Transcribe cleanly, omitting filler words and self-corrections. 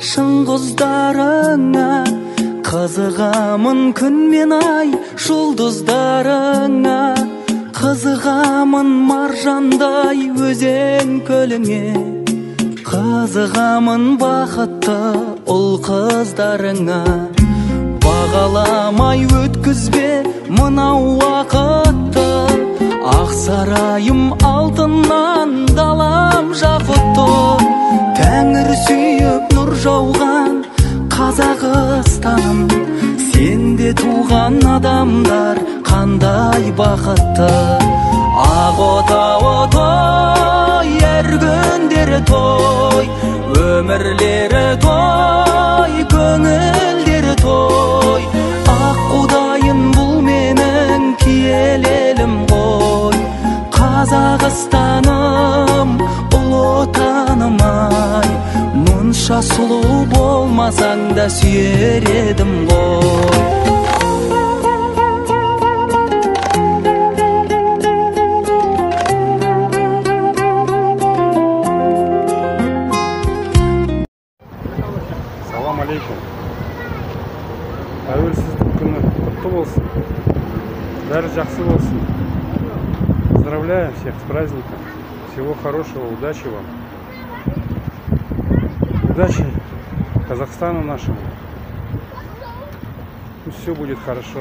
шыңғыздарыңа, қызығамын күн мен ай жұлдыздарыңа, қызығамын маржандай өзен көліңе, қызығамын бақытты ұл қыздарыңа. Бағаламай өткізбе мынау уақытты, ақ сарайым алтыннан далам жақұтты. Тәңір сүйіп нұр жауған Қазақстаным, сенде туған адамдар қандай бақытты. Ақ отауы той, әр күндері той, өмірлері той, көңілдері той. Ақ құдайын бұл менің киелі елім ғой, Қазақстаным, ұлы отаным ай. Мұнша сұлу болмасаң да сүйер едім ғой. Салам алейкум. Тәуелсіздік күні құтты болсын. Бәрі жақсы болсын. Поздравляю всех с праздником. Всего хорошего, удачи вам. Удачи Казахстану нашему. Все будет хорошо.